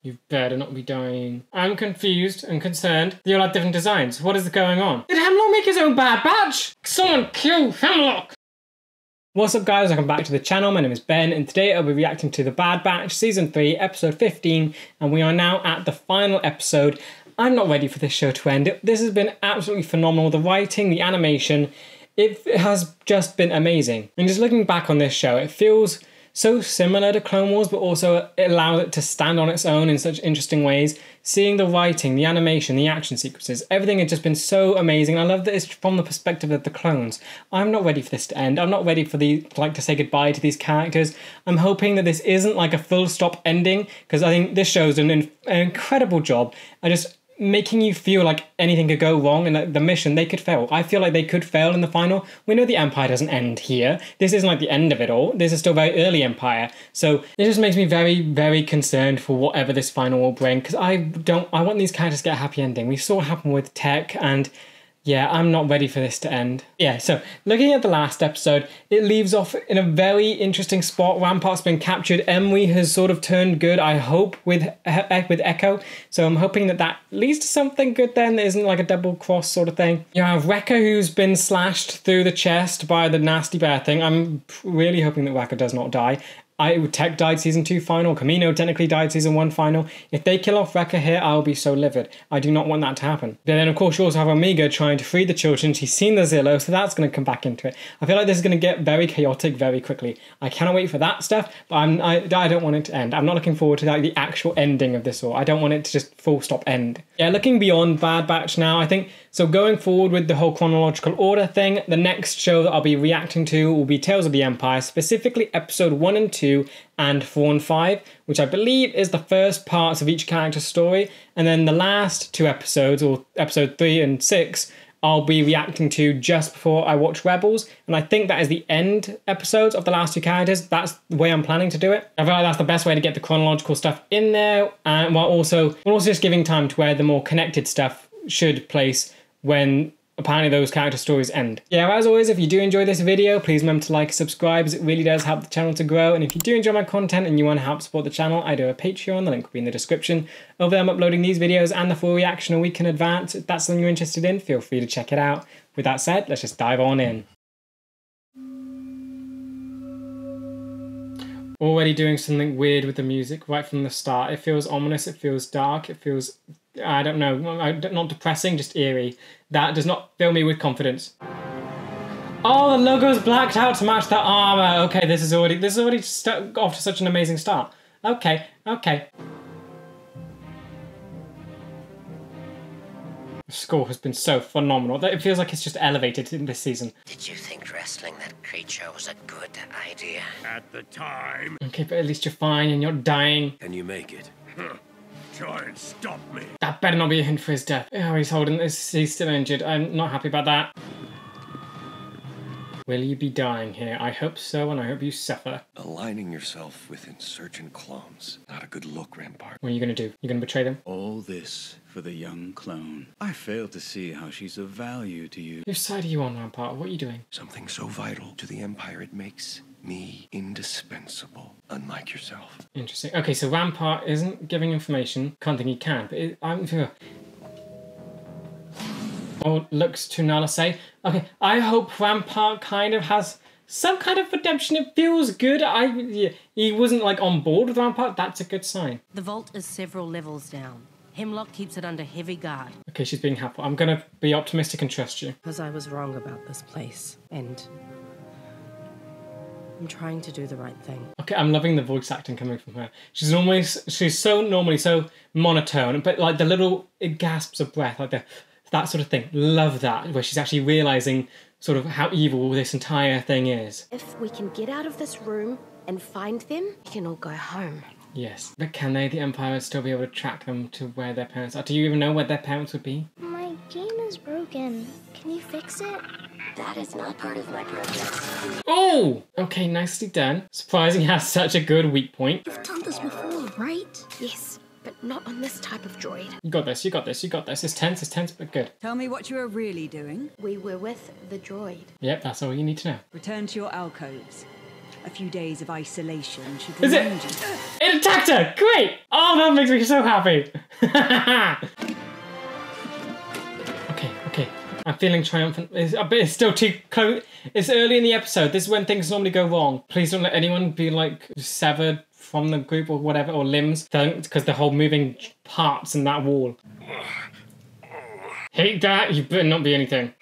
You better not be dying. I'm confused and concerned. You all have different designs. What is going on? Did Hemlock make his own Bad Batch? Someone kill Hemlock! What's up guys, welcome back to the channel. My name is Ben and today I'll be reacting to The Bad Batch Season 3 Episode 15 and we are now at the final episode. I'm not ready for this show to end. This has been absolutely phenomenal. The writing, the animation, it has just been amazing. And just looking back on this show, it feels so similar to Clone Wars, but also it allows it to stand on its own in such interesting ways. Seeing the writing, the animation, the action sequences, everything has just been so amazing. I love that it's from the perspective of the clones. I'm not ready for this to end. I'm not ready for to say goodbye to these characters. I'm hoping that this isn't like a full stop ending, because I think this show's done an incredible job. Making you feel like anything could go wrong and that the mission, they could fail. I feel like they could fail in the final. We know the Empire doesn't end here. This isn't like the end of it all. This is still very early Empire. So it just makes me very, very concerned for whatever this final will bring, because I want these characters to get a happy ending. We saw what happened with Tech, and yeah, I'm not ready for this to end. Yeah, so looking at the last episode, it leaves off in a very interesting spot. Rampart's been captured. Emery has sort of turned good, I hope, with Echo. So I'm hoping that leads to something good then. There isn't like a double cross sort of thing. You have Wrecker, who's been slashed through the chest by the nasty bear thing. I'm really hoping that Wrecker does not die. Tech died Season 2 final, Camino technically died Season 1 final. If they kill off Wrecker here, I'll be so livid. I do not want that to happen. But then of course you also have Omega trying to free the children. She's seen the Zillow, so that's going to come back into it. I feel like this is going to get very chaotic very quickly. I cannot wait for that stuff, but I don't want it to end. I'm not looking forward to the actual ending of this all. I don't want it to just full stop end. Yeah, looking beyond Bad Batch now, I think, so going forward with the whole chronological order thing, the next show that I'll be reacting to will be Tales of the Empire, specifically episode 1 and 2 and 4 and 5, which I believe is the first parts of each character's story. And then the last two episodes, or episode 3 and 6, I'll be reacting to just before I watch Rebels. And I think that is the end episodes of the last two characters. That's the way I'm planning to do it. I feel like that's the best way to get the chronological stuff in there, and while also just giving time to where the more connected stuff should place when apparently those character stories end. Yeah, as always, if you do enjoy this video, please remember to like and subscribe, as it really does help the channel to grow. And if you do enjoy my content and you want to help support the channel, I do a Patreon, the link will be in the description. Over there I'm uploading these videos and the full reaction a week in advance. If that's something you're interested in, feel free to check it out. With that said, let's just dive on in. Already doing something weird with the music right from the start. It feels ominous, it feels dark, it feels, I don't know, not depressing, just eerie. That does not fill me with confidence. Oh, the logo's blacked out to match the armor. Okay, this is already off to such an amazing start. Okay. The score has been so phenomenal that it feels like it's just elevated in this season. Did you think wrestling that creature was a good idea? At the time. Okay, but at least you're fine and you're dying. Can you make it? Try and stop me. That better not be a hint for his death. Oh, he's holding this. He's still injured. I'm not happy about that. Will you be dying here? I hope so, and I hope you suffer. Aligning yourself with insurgent clones. Not a good look, Rampart. What are you going to do? You're going to betray them? All this for the young clone. I fail to see how she's of value to you. Whose side are you on, Rampart? What are you doing? Something so vital to the Empire, it makes me indispensable, unlike yourself. Interesting. Okay, so Rampart isn't giving information. Can't think he can, but or looks to Nala say. Okay, I hope Rampart kind of has some kind of redemption. It feels good. He wasn't like on board with Rampart. That's a good sign. The vault is several levels down. Hemlock keeps it under heavy guard. Okay, she's being helpful. I'm gonna be optimistic and trust you. Because I was wrong about this place, and I'm trying to do the right thing. Okay, I'm loving the voice acting coming from her. She's normally so monotone, but like the little gasps of breath, like that sort of thing. Love that, where she's actually realizing sort of how evil this entire thing is. If we can get out of this room and find them, we can all go home. Yes, but can they? The Empire would still be able to track them to where their parents are. Do you even know where their parents would be? My game is broken. Can you fix it? That is not part of my project. Oh! Okay, nicely done. Surprising he has such a good weak point. You've done this before, right? Yes, but not on this type of droid. You got this, you got this, you got this. It's tense, but good. Tell me what you are really doing. We were with the droid. Yep, that's all you need to know. Return to your alcoves. A few days of isolation should Is remind it? you. It attacked her! Great! Oh, that makes me so happy. Okay. I'm feeling triumphant. It's still too close. It's early in the episode. This is when things normally go wrong. Please don't let anyone be like severed from the group or whatever, or limbs, because the whole moving parts in that wall. Hate that. You better not be anything.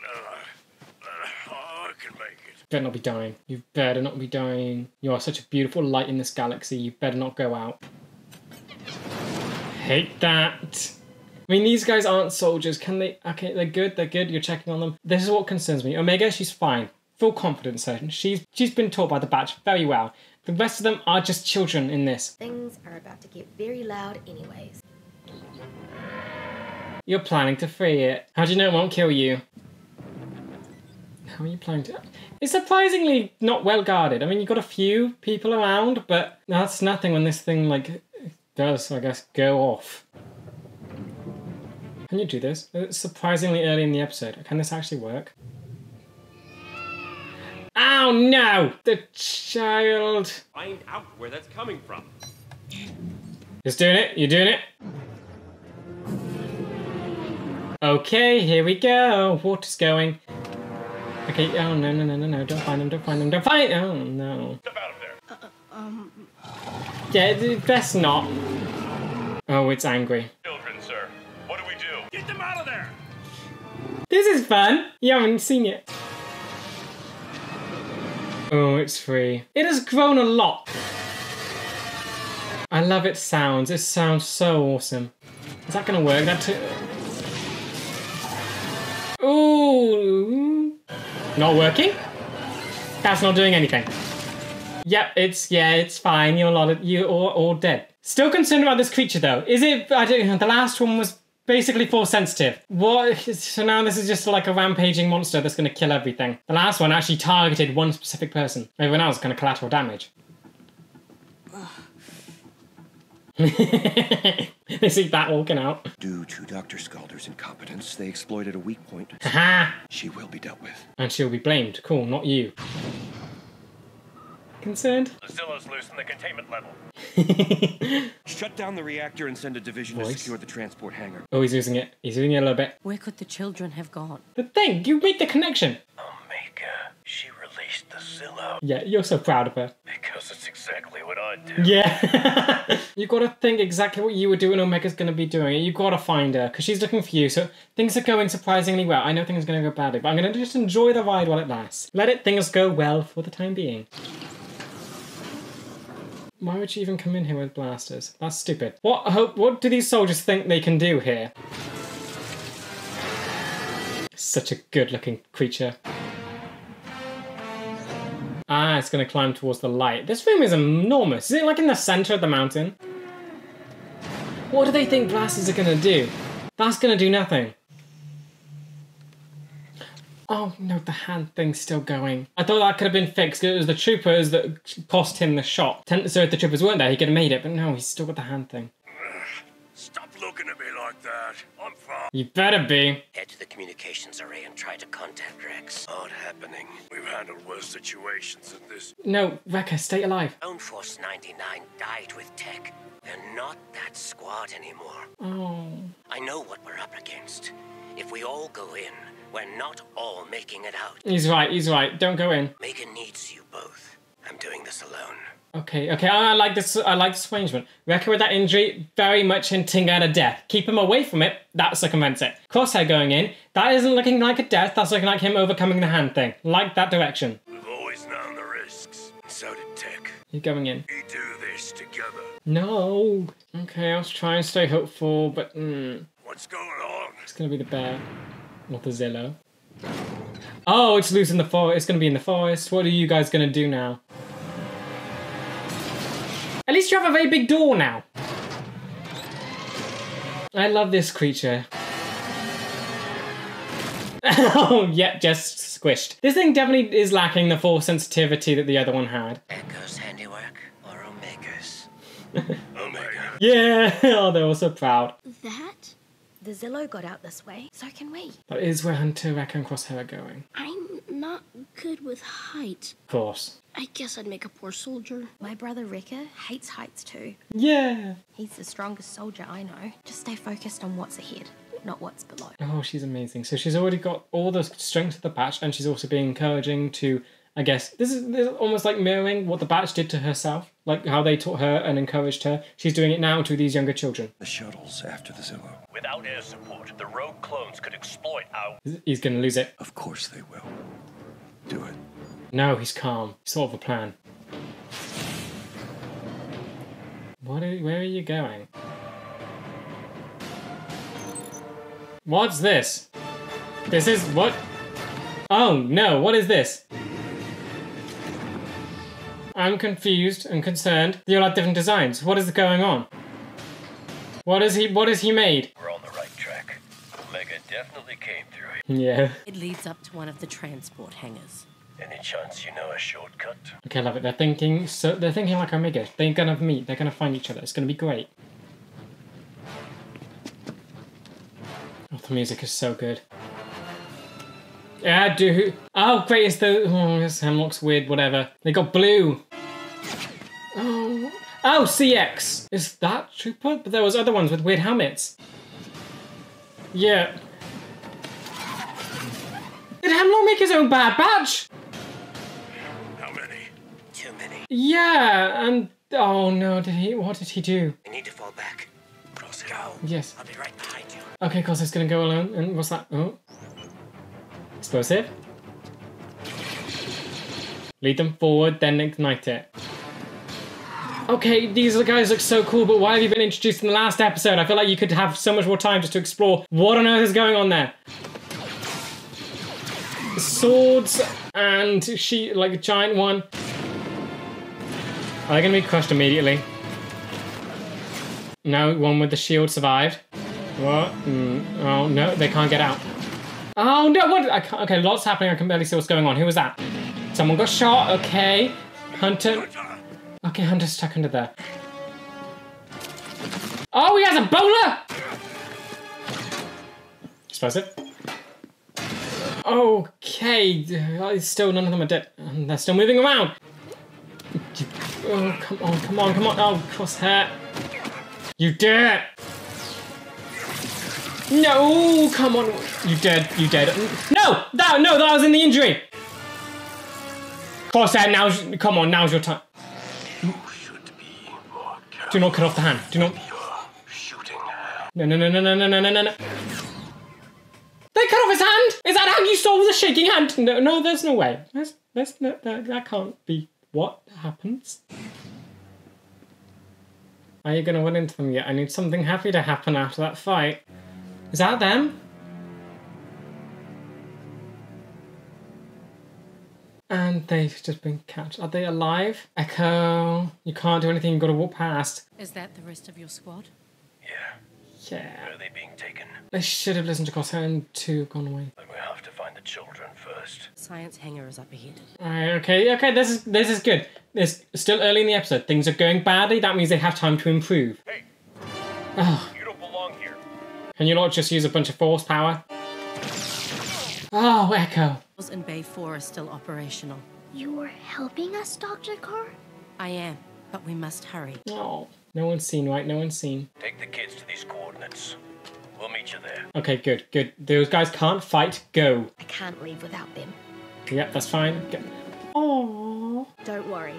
I can make it. Better not be dying. You better not be dying. You are such a beautiful light in this galaxy. You better not go out. Hate that. I mean, these guys aren't soldiers. Can they? Okay, they're good. They're good. You're checking on them. This is what concerns me. Omega, she's fine. Full confidence. She's been taught by the batch very well. The rest of them are just children in this. Things are about to get very loud anyways. You're planning to free it. How do you know it won't kill you? How are you planning to... It's surprisingly not well guarded. I mean, you've got a few people around, but that's nothing when this thing, like, does, I guess, go off. Can you do this? It's surprisingly early in the episode. Can this actually work? Oh, no! The child... Find out where that's coming from. Just doing it. You're doing it. Okay, here we go. Water's going. Okay, oh no. Don't find them. Don't find them. Oh no. Step out of there. Yeah, best not. Oh, it's angry. Children, sir. What do we do? Get them out of there! This is fun. You haven't seen it. Oh, it's free. It has grown a lot. I love its sounds. It sounds so awesome. Is that gonna work? Ooh, not working? That's not doing anything. Yep, it's fine. You're all dead. Still concerned about this creature though. Is it? I don't know. The last one was basically force sensitive. What? So now this is just like a rampaging monster that's going to kill everything. The last one actually targeted one specific person. Everyone else kind of collateral damage. They see that walking out. Due to Dr. Scalder's incompetence, they exploited a weak point. Haha! She will be dealt with. And she'll be blamed. Cool, not you. Concerned? Bacillus loosen the containment level. Shut down the reactor and send a division to secure the transport hangar. Oh, he's using it. He's using it a little bit. Where could the children have gone? The thing, you make the connection. Omega, she released the Zillow. Yeah, you're so proud of her. Because it's exactly what I do. Yeah. You gotta think exactly what you were doing, Omega's gonna be doing. You gotta find her, because she's looking for you, so things are going surprisingly well. I know things are gonna go badly, but I'm gonna just enjoy the ride while it lasts. Things go well for the time being. Why would she even come in here with blasters? That's stupid. What do these soldiers think they can do here? Such a good-looking creature. Ah, it's going to climb towards the light. This room is enormous. Is it like in the center of the mountain? What do they think blasters are going to do? That's going to do nothing. Oh no, the hand thing's still going. I thought that could have been fixed. It was the troopers that cost him the shot. So if the troopers weren't there, he could have made it. But no, he's still got the hand thing. Stop looking at me like that. I'm fine. You better be. Head to the communications array and try to contact Rex. Not happening. We've handled worse situations than this. No, Wrecker, stay alive. Lone Force 99 died with tech. They're not that squad anymore. Oh. I know what we're up against. If we all go in, we're not all making it out. He's right. Don't go in. Megan needs you both. I'm doing this alone. Okay, I like this arrangement. Wrecker with that injury, very much hinting at a death. Keep him away from it, that circumvents it. Crosshair going in, that isn't looking like a death, that's looking like him overcoming the hand thing. Like that direction. We've always known the risks. So did Tech. You're going in. We do this together. No. Okay, I'll try and stay hopeful, but What's going on? it's gonna be the bear. Or the Zillow. Oh, it's loose in the forest. It's gonna be in the forest. What are you guys gonna do now? At least you have a very big door now. I love this creature. Oh, yeah, just squished. This thing definitely is lacking the force sensitivity that the other one had. Echo's handiwork or Omega's? Omega. Yeah, oh, they're all so proud. That The Zillow got out this way, so can we. That is where Hunter, Rekka, and Crosshair are going. I'm not good with height. Of course. I guess I'd make a poor soldier. My brother Rekka hates heights too. Yeah. He's the strongest soldier I know. Just stay focused on what's ahead, not what's below. Oh, she's amazing. So she's already got all the strength of the Batch, and she's also being encouraging to, I guess, this is almost like mirroring what the Batch did to herself. Like how they taught her and encouraged her. She's doing it now to these younger children. The shuttle's after the Zillow. Without air support, the rogue clones could exploit our... He's going to lose it. Of course they will. Do it. No, he's calm. He's thought of a plan. Where are you going? What's this? This is what? Oh no, what is this? I'm confused and concerned. They all have different designs. What is going on? What is he made? We're on the right track. Omega definitely came through. Yeah. It leads up to one of the transport hangars. Any chance you know a shortcut? Okay, I love it. They're thinking like Omega. They're gonna meet. They're gonna find each other. It's gonna be great. Oh, the music is so good. Yeah, dude. Oh, great. It's the... Oh, this Hemlock's weird, whatever. They got blue. Oh, CX. Is that Trooper? But there was other ones with weird helmets. Yeah. Did Hemlock make his own Bad Batch? How many? Too many. Yeah, and... Oh, no, did he... What did he do? We need to fall back. Cross it out. Yes. I'll be right behind you. Okay, Cossa's gonna go alone. And what's that? Oh. Explosive. Lead them forward, then ignite it. Okay, these guys look so cool, but why have you been introduced in the last episode? I feel like you could have so much more time just to explore what on earth is going on there. Swords and like a giant one. Are they gonna be crushed immediately? No, one with the shield survived. What? Oh no, they can't get out. Oh no, what? Okay, lots happening. I can barely see what's going on. Who was that? Someone got shot. Okay. Hunter. Okay, Hunter's stuck under there. Oh, he has a bowler! Explosive. Okay. Still, none of them are dead. They're still moving around. Oh, come on, come on, come on. Oh, Crosshair. You did it! No, come on. You dead, you dead. No, that was in the injury. Crosshair, come on, now's your time. You should be more careful. Do not cut off the hand. Do not. Shooting. No. They cut off his hand? Is that how you solve the shaking hand? No, there's no way. That can't be what happens. Are you going to run into them yet? I need something happy to happen after that fight. Is that them? And they've just been captured. Are they alive? Echo, you can't do anything. You've got to walk past. Is that the rest of your squad? Yeah. Where are they being taken? They should have listened to Crosshair and two gone away. Then we have to find the children first. Science hangar is up ahead. Alright, okay, this is good. It's still early in the episode. Things are going badly. That means they have time to improve. Hey! Oh. You don't belong here. Can you not just use a bunch of force power? Oh, Echo. And Bay 4 are still operational. You're helping us, Dr. Carr? I am, but we must hurry. Oh, no one's seen, right? No one's seen. Take the kids to these coordinates. We'll meet you there. Okay, good. Those guys can't fight. Go. I can't leave without them. Yep, that's fine. Go. Oh. Don't worry.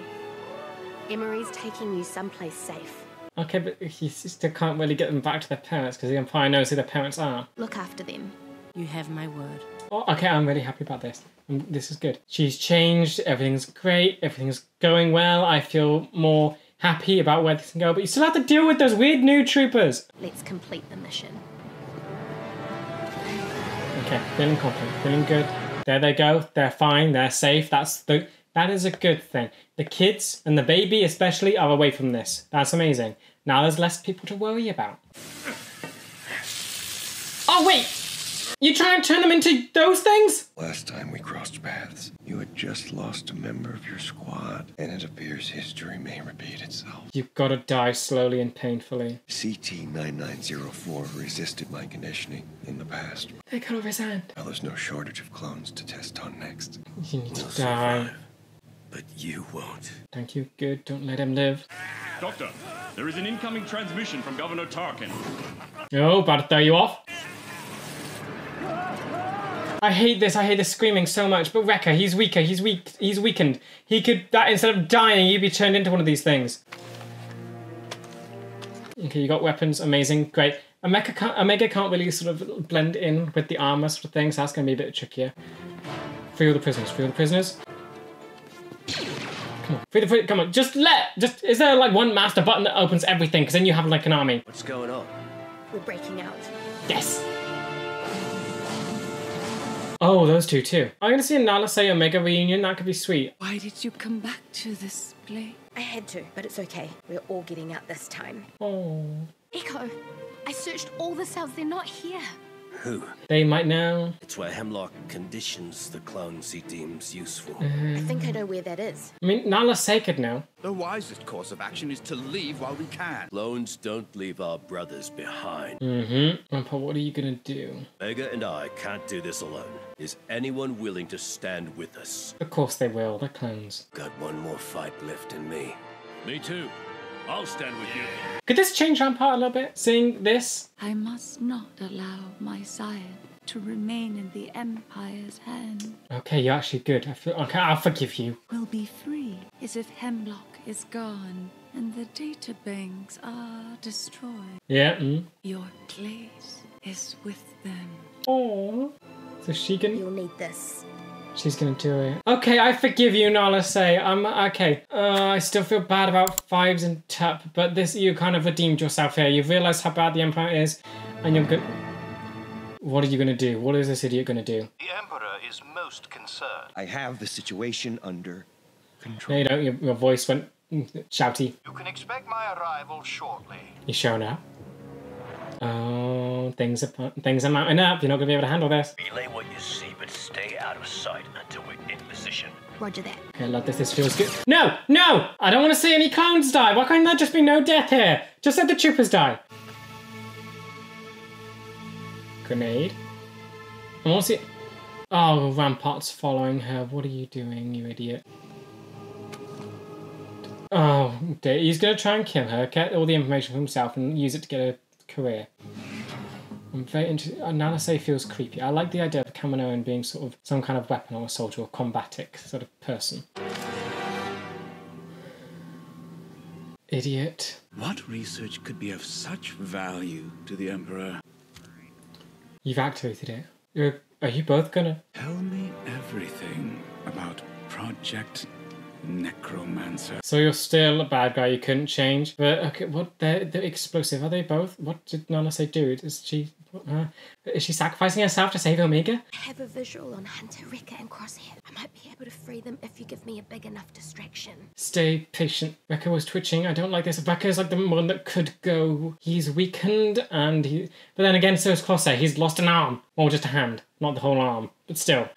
Emery's taking you someplace safe. Okay, but he still can't really get them back to their parents because the Empire knows who their parents are. Look after them. You have my word. Oh, okay, I'm really happy about this. This is good. She's changed. Everything's great. Everything's going well. I feel more happy about where this can go. But you still have to deal with those weird new troopers. Let's complete the mission. Okay, feeling confident. Feeling good. There they go. They're fine. They're safe. That is a good thing. The kids and the baby especially are away from this. That's amazing. Now there's less people to worry about. Oh, wait! You trying to turn them into those things? Last time we crossed paths, you had just lost a member of your squad, and it appears history may repeat itself. You've got to die slowly and painfully. CT-9904 resisted my conditioning in the past. They cut off his hand. Well, there's no shortage of clones to test on next. You need to die. But you won't. Thank you. Good. Don't let him live. Doctor, there is an incoming transmission from Governor Tarkin. Oh, about to throw you off. I hate this screaming so much. But Wrecker, he's weaker. He's weakened. He could, instead of dying, you'd be turned into one of these things. Okay, you got weapons. Amazing. Great. Omega can't really sort of blend in with the armor sort of thing, so that's going to be a bit trickier. Free all the prisoners. Free all the prisoners. Come on. Come on. Just, is there like one master button that opens everything? Because then you have like an army. What's going on? We're breaking out. Yes. Oh, those two too. I'm going to see a Nala say Omega reunion. That could be sweet. Why did you come back to this place? I had to, but it's okay. We're all getting out this time. Oh. Echo, I searched all the cells. They're not here. Who? They might know. It's where Hemlock conditions the clones he deems useful. I think I know where that is. I mean, Nala say could know. The wisest course of action is to leave while we can. Clones don't leave our brothers behind. Grandpa, what are you going to do? Omega and I can't do this alone. Is anyone willing to stand with us? Of course they will. They're clones. Got one more fight left in me. Me too. I'll stand with you. Could this change Rampart a little bit? Seeing this? I must not allow my sire to remain in the Empire's hand. Okay, you're actually good. Okay, I'll forgive you. Will be free as if Hemlock is gone and the databanks are destroyed. Yeah. Your place is with them. Oh. So she can. You'll need this. She's gonna do it. Okay, I forgive you, Nala say. Okay. I still feel bad about Fives and Tup, but you kind of redeemed yourself here. You've realised how bad the Empire is, and you're good. What are you gonna do? What is this idiot gonna do? The Emperor is most concerned. I have the situation under control. No, you don't. Your voice went shouty. You can expect my arrival shortly. You showing up? Oh, things are mounting up. You're not gonna be able to handle this. Relay what you see, but stay out of sight until we're in position. Roger that. Okay, I love this. This feels good. No! No! I don't want to see any clones die. Why can't there just be no death here? Just let the troopers die. Grenade. I want to see... Oh, Rampart's following her. What are you doing, you idiot? Oh, dear. He's going to try and kill her, get all the information for himself and use it to get a career. I'm very interested. Nala say feels creepy. I like the idea of Kaminoan being sort of some kind of weapon or a soldier or combatic sort of person. Idiot. What research could be of such value to the Emperor? You've activated it. Are you both gonna... Tell me everything about Project Necromancer. So you're still a bad guy, you couldn't change. But, okay, what, they're explosive, are they both? What did Nala say do? Is she sacrificing herself to save Omega? I have a visual on Hunter, Wrecker, and Crosshair. I might be able to free them if you give me a big enough distraction. Stay patient. Wrecker was twitching. I don't like this. Wrecker's like the one that could go. He's weakened, and he... But then again, so is Crosshair. He's lost an arm. Or just a hand. Not the whole arm. But still.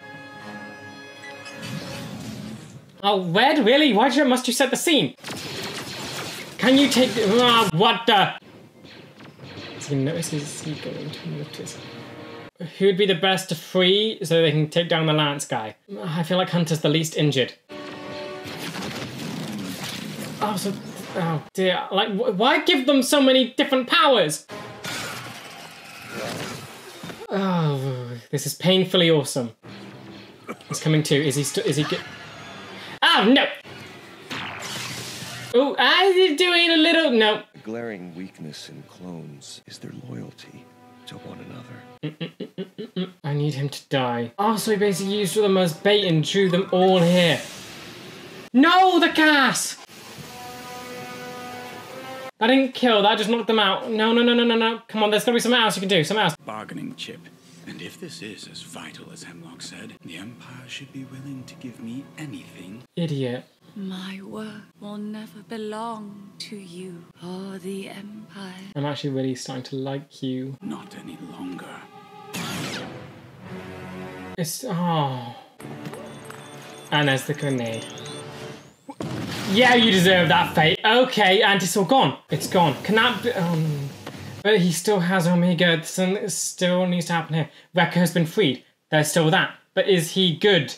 Oh, Red, really? Must you set the scene? Can you take... what the... Is he notices? Is he going to notice? Who would be the best to free so they can take down the Lance guy? I feel like Hunter's the least injured. Oh dear. Like, why give them so many different powers? Oh, this is painfully awesome. He's coming too. Is he good? Oh, no! Oh, I'm doing a little... No. The glaring weakness in clones is their loyalty to one another. I need him to die. Oh, so he basically used the most bait and drew them all here. No, the gas! That didn't kill, that just knocked them out. No. Come on, there's gotta be something else you can do, something else. Bargaining chip. And if this is as vital as Hemlock said, the Empire should be willing to give me anything. Idiot. My work will never belong to you or the Empire. I'm actually really starting to like you. Not any longer. It's... Oh. And there's the grenade. Yeah, you deserve that fate. Okay, and it's all gone. It's gone. Can that be... but he still has Omega. Something still needs to happen here. Wrecker has been freed. There's still that. But is he good?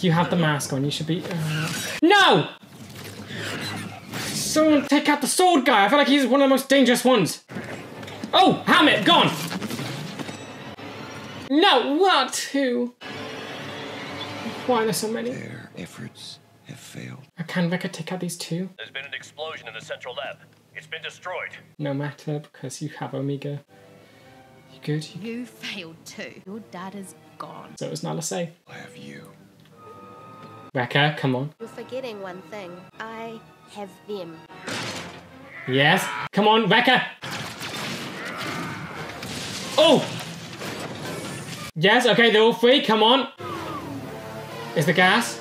You have the mask on. You should be... No! Someone take out the sword guy. I feel like he's one of the most dangerous ones. Oh, Hammett, gone. No, what? Who? Why are there so many? Their efforts have failed. Can Wrecker take out these two? There's been an explosion in the central lab. It's been destroyed. No matter, because you have Omega. You good? You failed too. Your dad is gone. So it's not a say. I have you. Wrecker, come on. You're forgetting one thing. I have them. Yes. Come on, Wrecker. Oh! Yes, okay, they're all free. Come on. Is the gas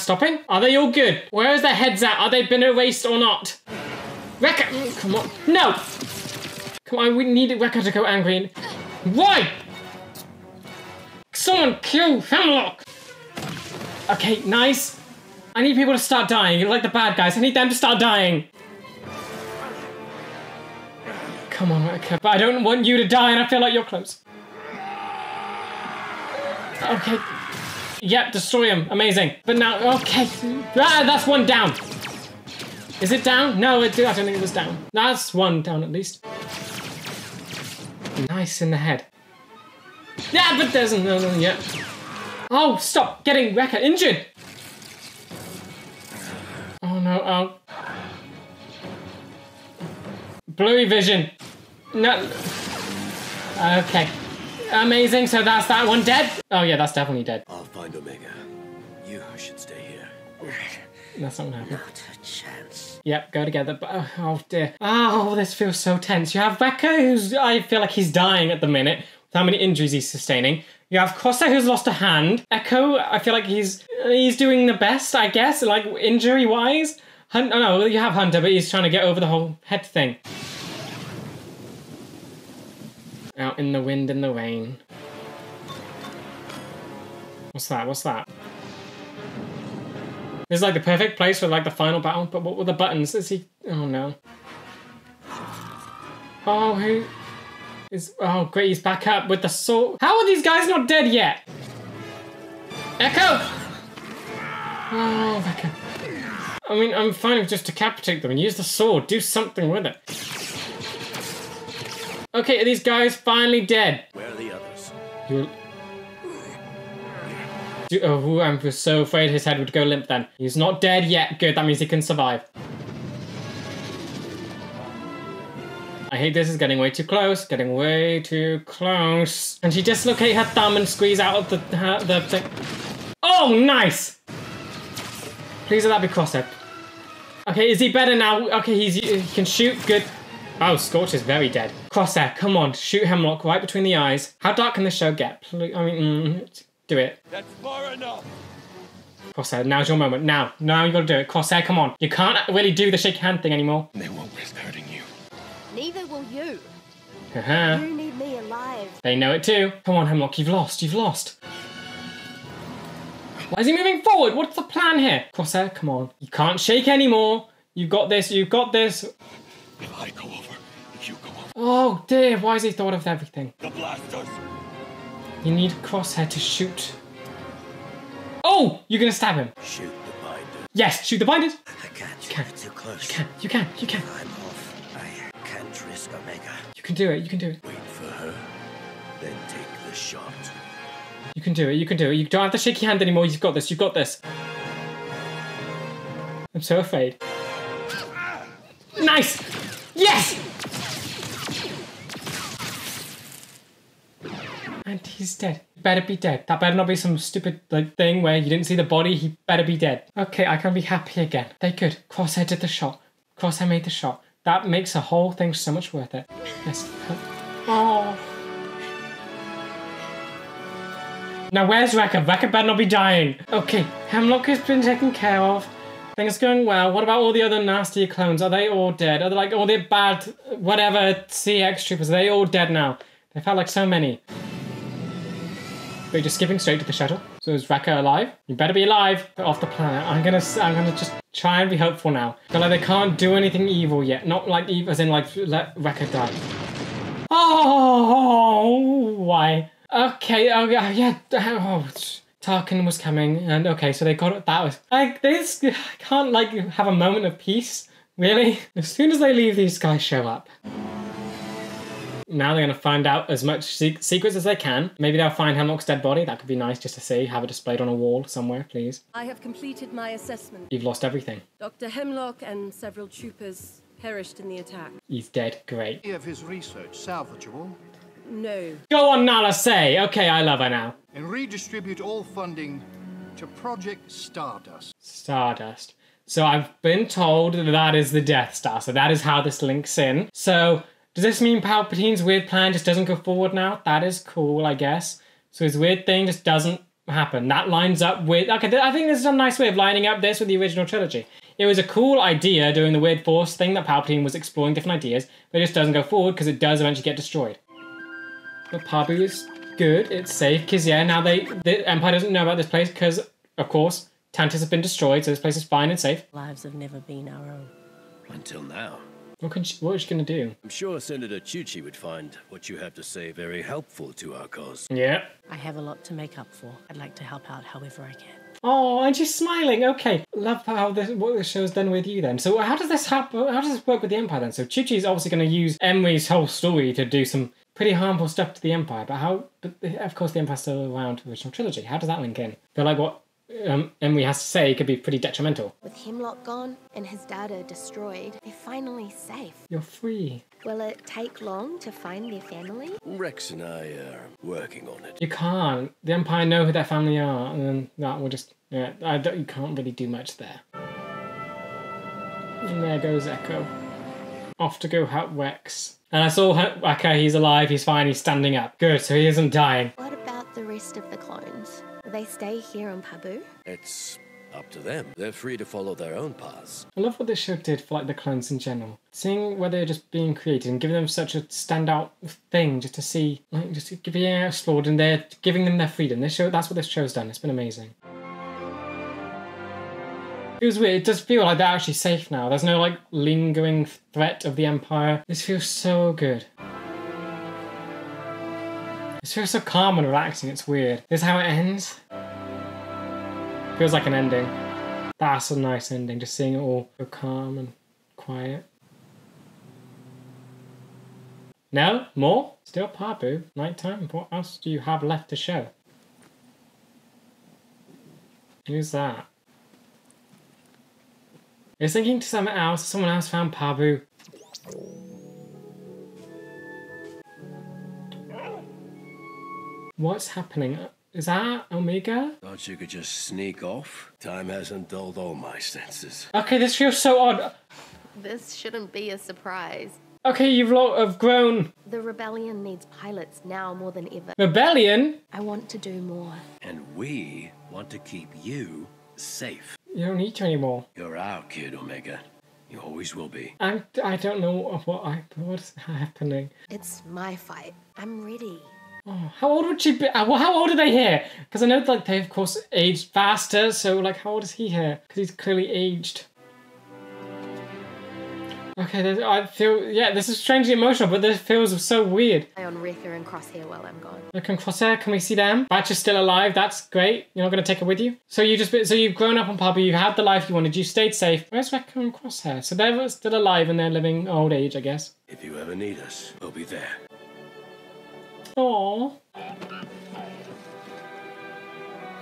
stopping? Are they all good? Where is their heads at? Are they been erased or not? Wrecker, come on. No! Come on, we need Wrecker to go angry. Why? Someone kill Hemlock! Okay, nice. I need people to start dying. You're like the bad guys. I need them to start dying. Come on, Wrecker. But I don't want you to die, and I feel like you're close. Okay. Yep, destroy him. Amazing. But now, okay. Ah, that's one down. Is it down? No, I don't think it was down. That's one down at least. Nice in the head. Yeah, but there's another one yet. Oh, stop getting Wrecker injured. Oh no, oh. Bluey vision. No. Okay. Amazing, so that's that one dead? Oh yeah, that's definitely dead. I'll find Omega. You should stay here. That's not gonna happen. Not a chance. Yep, go together, but oh dear. Oh, this feels so tense. You have Wrecker, who's, I feel like he's dying at the minute, with how many injuries he's sustaining. You have Crosshair, who's lost a hand. Echo, I feel like he's doing the best, I guess, like injury-wise. Oh no, you have Hunter, but he's trying to get over the whole head thing. Out in the wind and the rain. What's that? What's that? This is like the perfect place for like the final battle, but what were the buttons? Is he... Oh no. Oh, who... Oh great, he's back up with the sword. How are these guys not dead yet? Echo! Oh, Echo. I mean, I'm fine with just decapitate them and use the sword. Do something with it. Okay, are these guys finally dead? Where are the others? Oh, I'm so afraid his head would go limp then. He's not dead yet. Good, that means he can survive. I hate this is getting way too close. Getting way too close. And she dislocate her thumb and squeeze out of the thing. Oh, nice! Please let that be Crosshair. Okay, is he better now? Okay, he can shoot. Good. Oh, Scorch is very dead. Crosshair, come on. Shoot Hemlock right between the eyes. How dark can this show get? Please, I mean, do it. That's far enough. Crosshair, now's your moment. Now you gotta do it. Crosshair, come on. You can't really do the shake hand thing anymore. They won't risk hurting you. Neither will you. Haha. You need me alive. They know it too. Come on, Hemlock, you've lost. You've lost. Why is he moving forward? What's the plan here? Crosshair, come on. You can't shake anymore. You've got this. You've got this. If I go over, if you go over. Oh dear, why has he thought of everything? The blasters. You need Crosshair to shoot. Oh, you're gonna stab him. Shoot the binder. Yes, shoot the binders. I can't. You can. Too close. You can. I'm off. I can't risk Omega. You can do it. You can do it. Wait for her, then take the shot. You can do it. You can do it. You don't have the shaky hand anymore. You've got this. You've got this. I'm so afraid. Nice. Yes. And he's dead. He better be dead. That better not be some stupid like thing where you didn't see the body. He better be dead. Okay, I can be happy again. They good. Crosshair did the shot. Crosshair made the shot. That makes the whole thing so much worth it. Yes. Oh. Now where's Wrecker? Wrecker better not be dying. Okay, Hemlock has been taken care of. Things going well. What about all the other nasty clones? Are they all dead? Are they like all the bad, whatever, CX troopers? Are they all dead now? They've had like so many. We're just skipping straight to the shuttle. So is Wrecker alive? You better be alive. Get off the planet. I'm gonna just try and be hopeful now. Feel like they can't do anything evil yet. Not like evil, as in like let Wrecker die. Oh, why? Okay. Oh yeah. Oh, Tarkin was coming, and okay, so they got it. That was like they just can't like have a moment of peace. Really? As soon as they leave, these guys show up. Now they're going to find out as much secrets as they can. Maybe they'll find Hemlock's dead body. That could be nice just to see. Have it displayed on a wall somewhere, please. I have completed my assessment. You've lost everything. Dr. Hemlock and several troopers perished in the attack. He's dead. Great. Any of his research salvageable? No. Go on, Nala, say. Okay, I love her now. And redistribute all funding to Project Stardust. Stardust. So I've been told that is the Death Star. So that is how this links in. So does this mean Palpatine's weird plan just doesn't go forward now? That is cool, I guess. So his weird thing just doesn't happen. That lines up with... Okay, I think this is a nice way of lining up this with the original trilogy. It was a cool idea doing the weird force thing that Palpatine was exploring different ideas, but it just doesn't go forward because it does eventually get destroyed. But Pabu is good. It's safe because, yeah, now the Empire doesn't know about this place because, of course, Tantus has been destroyed, so this place is fine and safe. Lives have never been our own. Until now. What is she going to do? I'm sure Senator Chuchi would find what you have to say very helpful to our cause. Yeah. I have a lot to make up for. I'd like to help out however I can. Oh, and she's smiling. Okay. Love how what this show's done with you then. So how does this happen? How does this work with the Empire then? So Chuchi's obviously going to use Emery's whole story to do some pretty harmful stuff to the Empire. But how... But of course the Empire's still around the original trilogy. How does that link in? I feel like what Emery has to say could be pretty detrimental. With Hemlock gone and his data destroyed, they're finally safe. You're free. Will it take long to find their family? Rex and I are working on it. You can't. The Empire know who their family are, and then that will just... Yeah, you can't really do much there. And there goes Echo. Off to go help Rex. And I saw okay, he's alive, he's fine, he's standing up. Good, so he isn't dying. What about the rest of the clones? Will they stay here on Pabu? It's up to them. They're free to follow their own paths. I love what this show did for like the clones in general. Seeing where they're just being created and giving them such a standout thing just to see, like just being explored, and they're giving them their freedom. That's what this show's done. It's been amazing. It was weird. It does feel like they're actually safe now. There's no like lingering threat of the Empire. This feels so good. This feels so calm and relaxing. It's weird. This is how it ends. Feels like an ending. That's a nice ending. Just seeing it all so calm and quiet. No? More? Still Pabu. Nighttime? What else do you have left to show? Who's that? It's thinking to someone else. Someone else found Pabu. What's happening? Is that Omega? Thought you could just sneak off? Time hasn't dulled all my senses. Okay, this feels so odd. This shouldn't be a surprise. Okay, you've grown. The rebellion needs pilots now more than ever. Rebellion? I want to do more. And we want to keep you safe. You don't need to anymore. You're our kid, Omega. You always will be. I don't know what's happening. It's my fight. I'm ready. Oh, how old would she be? How old are they here? Because I know like they of course aged faster. So like, how old is he here? Because he's clearly aged. Okay, I feel this is strangely emotional, but this feels so weird. Eye on Wrecker and Crosshair while I'm gone. Look and Crosshair, can we see them? Batch is still alive. That's great. You're not going to take her with you. So you've grown up on Pabu. You had the life you wanted. You stayed safe. Where's Wrecker and Crosshair? So they're still alive and they're living old age, I guess. If you ever need us, we'll be there. Aww.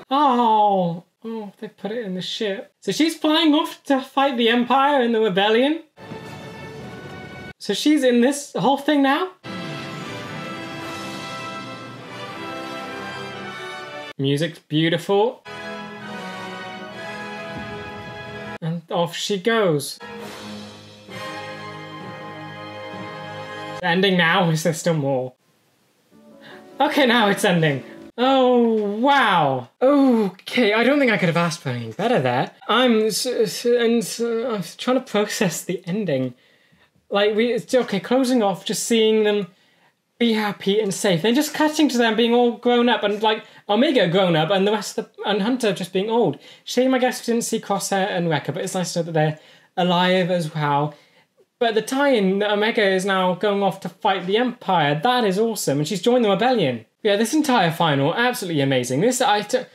Oh, they put it in the ship. So she's flying off to fight the Empire and the Rebellion. So she's in this whole thing now? Music's beautiful. And off she goes. Ending now? Is there still more? Okay, now it's ending. Oh, wow. Okay, I don't think I could have asked for anything better there. I'm trying to process the ending. Like, it's okay, closing off, just seeing them be happy and safe. They're just cutting to them being all grown up and like Omega grown up and the rest of and Hunter just being old. Shame, I guess, we didn't see Crosshair and Wrecker, but it's nice to know that they're alive as well. But the tie-in that Omega is now going off to fight the Empire, that is awesome, and she's joined the rebellion. Yeah, this entire final, absolutely amazing. This, I don't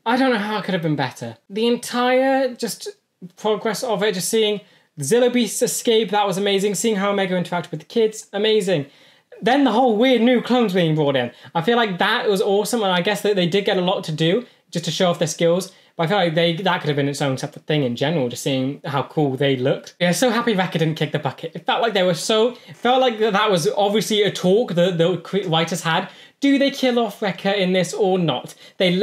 know how it could have been better. The entire just progress of it, just seeing Zillo Beast's escape, that was amazing. Seeing how Omega interacted with the kids, amazing. Then the whole weird new clones being brought in. I feel like that was awesome, and I guess that they did get a lot to do just to show off their skills. But I feel like that could have been its own separate thing in general, just seeing how cool they looked. Yeah, so happy Wrecker didn't kick the bucket. It felt like they were so... It felt like that was obviously a talk the writers had. Do they kill off Wrecker in this or not? They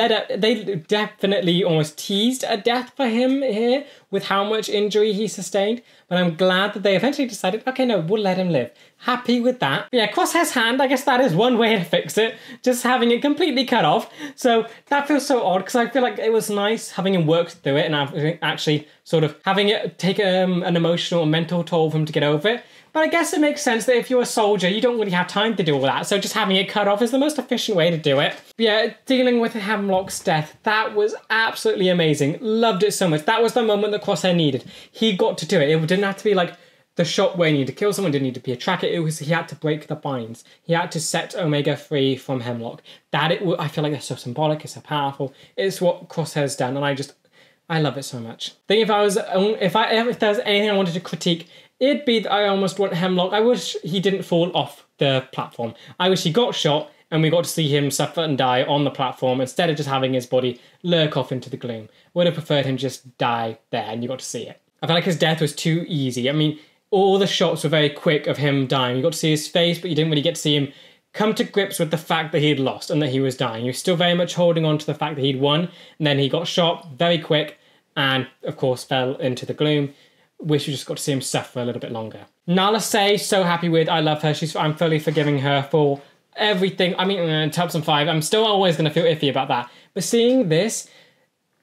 definitely almost teased a death for him here with how much injury he sustained. But I'm glad that they eventually decided, okay, no, we'll let him live. Happy with that. But yeah, Crosshair's hand, I guess that is one way to fix it. Just having it completely cut off. So that feels so odd because I feel like it was nice having him work through it and actually sort of having it take an emotional and mental toll for him to get over it. But I guess it makes sense that if you're a soldier, you don't really have time to do all that. So just having it cut off is the most efficient way to do it. But yeah, dealing with Hemlock's death, that was absolutely amazing. Loved it so much. That was the moment that Crosshair needed. He got to do it. It didn't have to be like the shot where he needed to kill someone, didn't need to be a tracker. It was he had to break the binds. He had to set Omega free from Hemlock. I feel like that's so symbolic. It's so powerful. It's what Crosshair's done, and I love it so much. I think if there's anything I wanted to critique, it'd be that I almost want Hemlock. I wish he didn't fall off the platform. I wish he got shot and we got to see him suffer and die on the platform instead of just having his body lurk off into the gloom. Would have preferred him just die there and you got to see it. I felt like his death was too easy. I mean, all the shots were very quick of him dying. You got to see his face, but you didn't really get to see him come to grips with the fact that he had lost and that he was dying. He was still very much holding on to the fact that he'd won, and then he got shot very quick and, of course, fell into the gloom. Wish we just got to see him suffer a little bit longer. Nala Se, so happy with. I love her. I'm fully forgiving her for everything. I mean, Tubson 5, I'm still always going to feel iffy about that. But seeing this,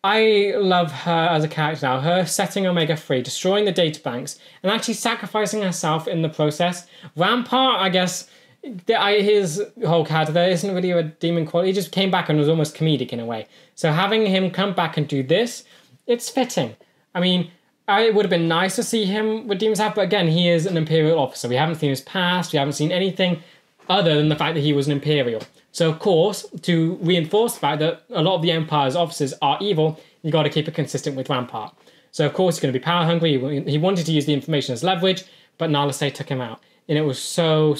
I love her as a character now. Her setting Omega free, destroying the data banks, and actually sacrificing herself in the process. Rampart, I guess, his whole character, there isn't really a demon quality. He just came back and was almost comedic in a way. So having him come back and do this, it's fitting. I mean, it would have been nice to see him with Demon's Half, but again, he is an Imperial officer. We haven't seen his past, we haven't seen anything other than the fact that he was an Imperial. So of course, to reinforce the fact that a lot of the Empire's officers are evil, you got to keep it consistent with Rampart. So of course he's going to be power hungry. He wanted to use the information as leverage, but Nala Se took him out. And it was so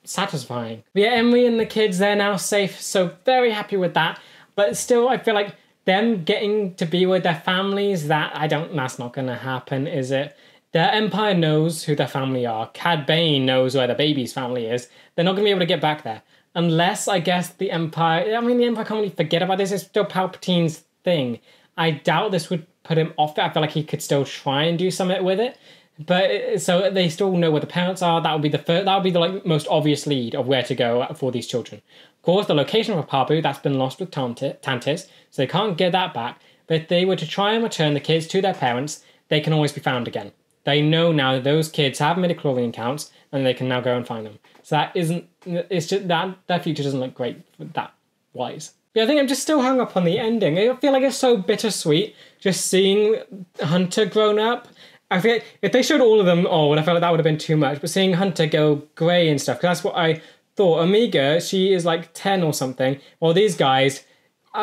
satisfying. But yeah, Emery and the kids, they're now safe, so very happy with that. But still, I feel like them getting to be with their families, that's not going to happen, is it? The Empire knows who their family are. Cad Bane knows where the baby's family is. They're not going to be able to get back there. Unless, I guess, the Empire... I mean, the Empire can't really forget about this. It's still Palpatine's thing. I doubt this would put him off it. I feel like he could still try and do something with it. But so they still know where the parents are. That would be the most obvious lead of where to go for these children. Of course, the location of Pabu, that's been lost with Tantis, so they can't get that back. But if they were to try and return the kids to their parents, they can always be found again. They know now that those kids have midichlorian counts, and they can now go and find them. So it's just that future doesn't look great that wise. But I think I'm just still hung up on the ending. I feel like it's so bittersweet just seeing Hunter grown up. I feel like if they showed all of them old, I felt like that would have been too much. But seeing Hunter go grey and stuff, because that's what I thought. Omega, she is like 10 or something. While these guys,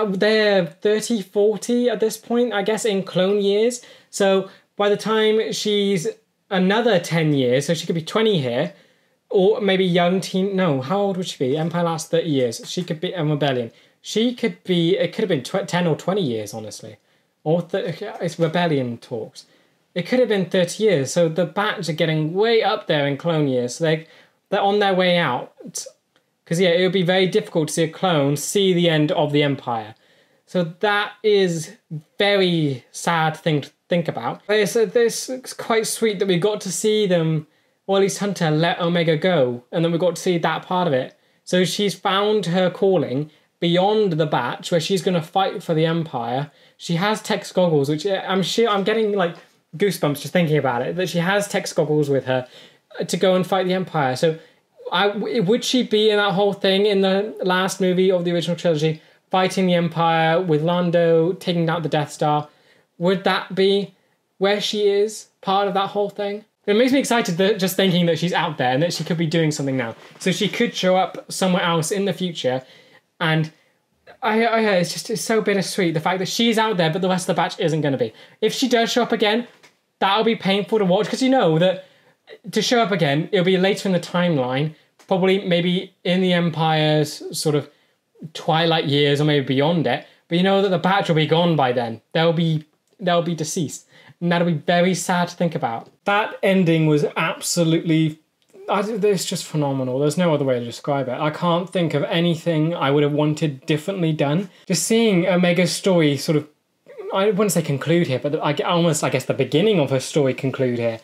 they're 30, 40 at this point, I guess, in clone years. So by the time she's another 10 years, so she could be 20 here, or maybe young teen. No, how old would she be? Empire lasts 30 years. She could be a rebellion. She could be, it could have been 10 or 20 years, honestly. Or it's rebellion talks. It could have been 30 years, so the Bats are getting way up there in clone years. So they're on their way out. Because, yeah, it would be very difficult to see a clone see the end of the Empire. So that is very sad thing to think about. It's quite sweet that we got to see them, or at least Hunter, let Omega go. And then we got to see that part of it. So she's found her calling beyond the Batch, where she's going to fight for the Empire. She has Tex goggles, which I'm getting, like, goosebumps just thinking about it, that she has Tex goggles with her to go and fight the Empire. So would she be in that whole thing in the last movie of the original trilogy, fighting the Empire with Lando, taking out the Death Star? Would that be where she is, part of that whole thing? It makes me excited that just thinking that she's out there and that she could be doing something now. So she could show up somewhere else in the future, and it's so bittersweet, the fact that she's out there but the rest of the batch isn't going to be. If she does show up again, that'll be painful to watch, because you know that to show up again, it'll be later in the timeline, probably maybe in the Empire's sort of twilight years or maybe beyond it, but you know that the batch will be gone by then. They'll be deceased, and that'll be very sad to think about. That ending was absolutely... it's just phenomenal. There's no other way to describe it. I can't think of anything I would have wanted differently done. Just seeing Omega's story sort of, I wouldn't say conclude here, but I guess the beginning of her story conclude here.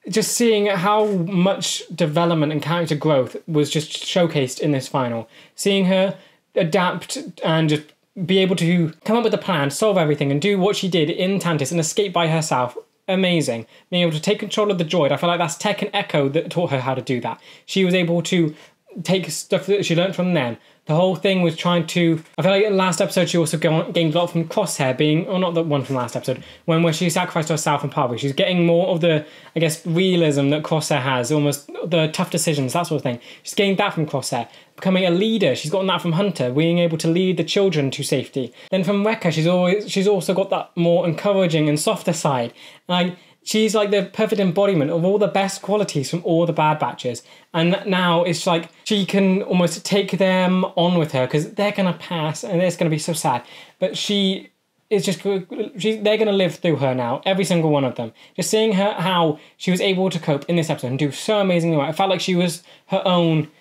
Just seeing how much development and character growth was just showcased in this final. Seeing her adapt and just be able to come up with a plan, solve everything, and do what she did in Tantis and escape by herself. Amazing. Being able to take control of the droid. I feel like that's Tech and Echo that taught her how to do that. She was able to take stuff that she learned from them. The whole thing was trying to... I feel like in the last episode she also gained a lot from Crosshair being... Or not the one from last episode. Where she sacrificed herself in Parvati. She's getting more of the, I guess, realism that Crosshair has. Almost the tough decisions, that sort of thing. She's gained that from Crosshair. Becoming a leader. She's gotten that from Hunter. Being able to lead the children to safety. Then from Wrecker, she's also got that more encouraging and softer side. Like... She's like the perfect embodiment of all the best qualities from all the Bad Batches. And now it's like she can almost take them on with her because they're going to pass and it's going to be so sad. But she is just... they're going to live through her now, every single one of them. Just seeing her, how she was able to cope in this episode and do so amazingly well. I felt like she was her own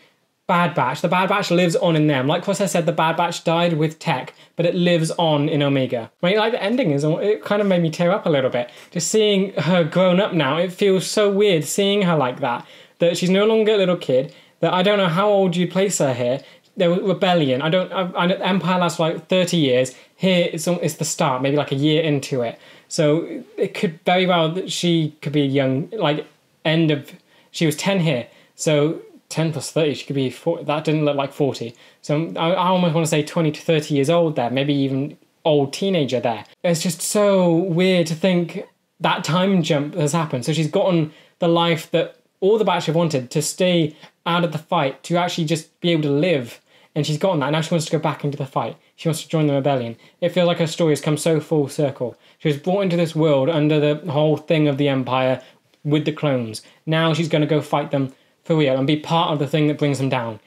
Bad Batch. The Bad Batch lives on in them. Like Crosshair said, the Bad Batch died with Tech, but it lives on in Omega. Right, like the ending it kind of made me tear up a little bit. Just seeing her grown up now, it feels so weird seeing her like that. That she's no longer a little kid. That I don't know how old you place her here. There was rebellion. Empire lasts for like 30 years. Here it's the start, maybe like a year into it. So it could very well that she could be young, like end of... She was 10 here, so 10 plus 30, she could be 40. That didn't look like 40. So I almost want to say 20 to 30 years old there, maybe even old teenager there. It's just so weird to think that time jump has happened. So she's gotten the life that all the Batch have wanted, to stay out of the fight, to actually just be able to live. And she's gotten that. Now she wants to go back into the fight. She wants to join the rebellion. It feels like her story has come so full circle. She was brought into this world under the whole thing of the Empire with the clones. Now she's going to go fight them for real and be part of the thing that brings them down.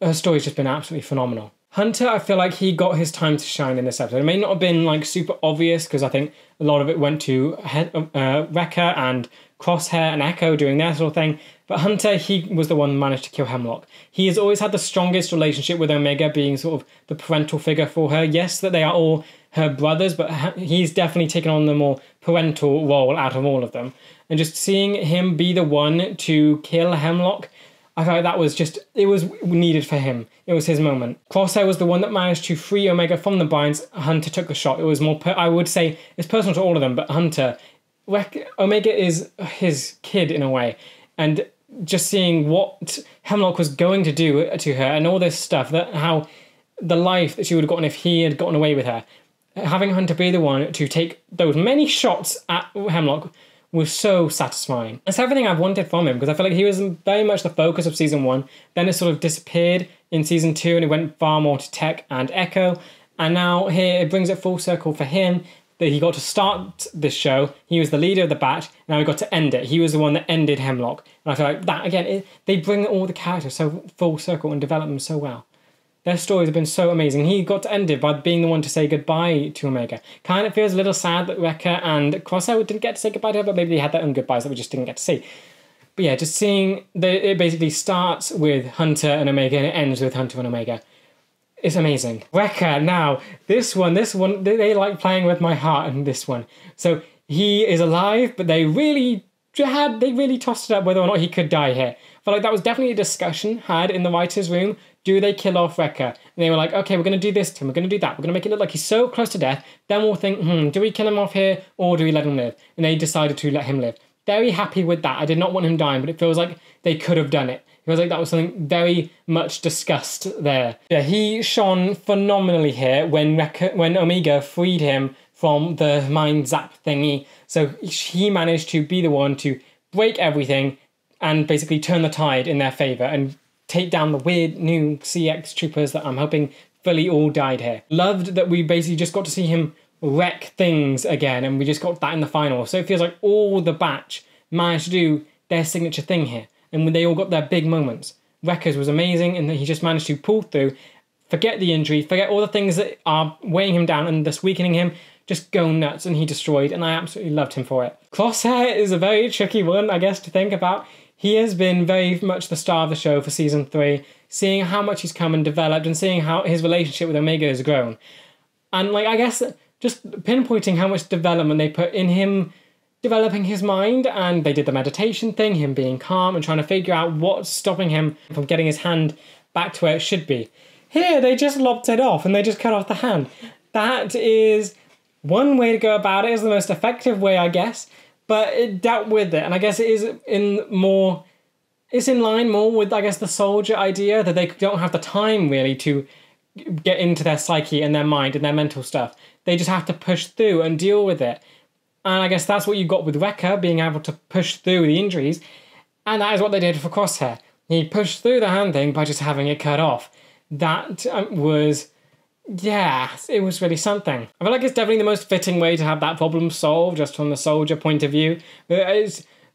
Her story's just been absolutely phenomenal. Hunter, I feel like he got his time to shine in this episode. It may not have been like super obvious because I think a lot of it went to Wrecker and Crosshair and Echo doing their sort of thing. But Hunter, he was the one who managed to kill Hemlock. He has always had the strongest relationship with Omega, being sort of the parental figure for her. Yes, that they are all her brothers, but he's definitely taken on the more parental role out of all of them. And just seeing him be the one to kill Hemlock, I felt like that was just... It was needed for him. It was his moment. Crosshair was the one that managed to free Omega from the binds. Hunter took the shot. It was more... I would say it's personal to all of them, but Hunter... Omega is his kid in a way. And just seeing what Hemlock was going to do to her and all this stuff, that how the life that she would have gotten if he had gotten away with her. Having Hunter be the one to take those many shots at Hemlock was so satisfying. That's everything I've wanted from him, because I feel like he was very much the focus of Season 1. Then it sort of disappeared in Season 2 and it went far more to Tech and Echo. And now here it brings it full circle for him, that he got to start this show. He was the leader of the Batch. Now he got to end it. He was the one that ended Hemlock. And I feel like that, again, they bring all the characters so full circle and develop them so well. Their stories have been so amazing. He got to end it by being the one to say goodbye to Omega. Kind of feels a little sad that Wrecker and Crosshair didn't get to say goodbye to her, but maybe they had their own goodbyes that we just didn't get to see. But yeah, just seeing that it basically starts with Hunter and Omega and it ends with Hunter and Omega. It's amazing. Wrecker, now, this one, they like playing with my heart in this one. So he is alive, but they really tossed it up whether or not he could die here. I felt like that was definitely a discussion had in the writer's room. Do they kill off Wrecker? And they were like, okay, we're going to do this to him, we're going to do that, we're going to make it look like he's so close to death, then we'll think, do we kill him off here, or do we let him live? And they decided to let him live. very happy with that. I did not want him dying, but it feels like they could have done it. It feels like that was something very much discussed there. Yeah, he shone phenomenally here when Omega freed him from the mind zap thingy. So he managed to be the one to break everything and basically turn the tide in their favour and take down the weird new CX troopers that I'm hoping fully all died here. Loved that we basically just got to see him wreck things again, and we just got that in the final. So it feels like all the batch managed to do their signature thing here, and when they all got their big moments. Wreckers was amazing, and he just managed to pull through, forget the injury, forget all the things that are weighing him down and thus weakening him, just go nuts, and he destroyed, and I absolutely loved him for it. Crosshair is a very tricky one, I guess, to think about. He has been very much the star of the show for season 3, seeing how much he's come and developed, and seeing how his relationship with Omega has grown. And like, I guess just pinpointing how much development they put in him developing his mind, and they did the meditation thing, him being calm and trying to figure out what's stopping him from getting his hand back to where it should be. Here, they just lopped it off and they just cut off the hand. That is one way to go about it. Is the most effective way, I guess, but it dealt with it, and I guess it is it's in line more with, I guess, the soldier idea, that they don't have the time really to get into their psyche and their mind and their mental stuff. They just have to push through and deal with it. And I guess that's what you got with Wrecker, being able to push through the injuries. And that is what they did for Crosshair. He pushed through the hand thing by just having it cut off. That was, yeah, it was really something. I feel like it's definitely the most fitting way to have that problem solved, just from the soldier point of view.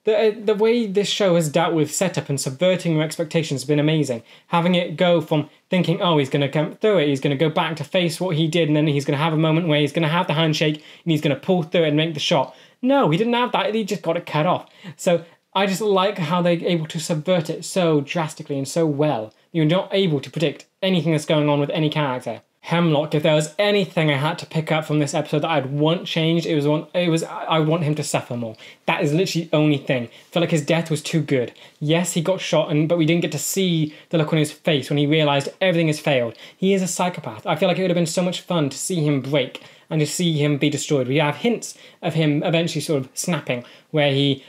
The way this show has dealt with setup and subverting your expectations has been amazing. Having it go from thinking, oh, he's going to come through it, he's going to go back to face what he did, and then he's going to have a moment where he's going to have the handshake and he's going to pull through it and make the shot. No, he didn't have that, he just got it cut off. So I just like how they're able to subvert it so drastically and so well. You're not able to predict anything that's going on with any character. Hemlock, if there was anything I had to pick up from this episode that I'd want changed, I would want him to suffer more. That is literally the only thing. I felt like his death was too good. Yes, he got shot, but we didn't get to see the look on his face when he realised everything has failed. He is a psychopath. I feel like it would have been so much fun to see him break and to see him be destroyed. We have hints of him eventually sort of snapping, where he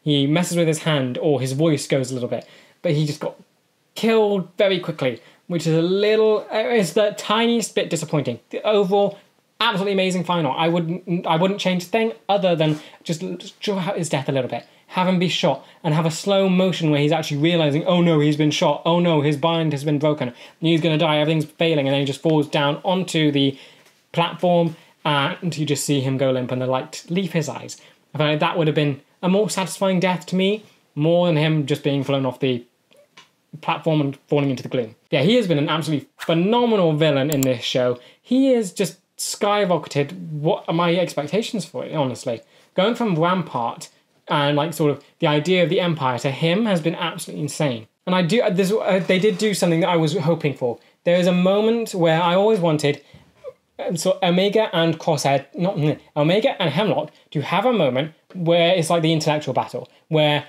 messes with his hand or his voice goes a little bit, but he just got killed very quickly, which is it's the tiniest bit disappointing. The overall, absolutely amazing final. I wouldn't change a thing other than just draw out his death a little bit. Have him be shot and have a slow motion where he's actually realising, oh no, he's been shot. Oh no, his bind has been broken. He's going to die, everything's failing, and then he just falls down onto the platform and you just see him go limp and the light leave his eyes. I feel like that would have been a more satisfying death to me, more than him just being flown off the platform and falling into the gloom. Yeah, he has been an absolutely phenomenal villain in this show. He has just skyrocketed what are my expectations for it, honestly. Going from Rampart and like sort of the idea of the Empire to him has been absolutely insane. And they did do something that I was hoping for. There is a moment where I always wanted Omega and Omega and Hemlock to have a moment where it's like the intellectual battle, where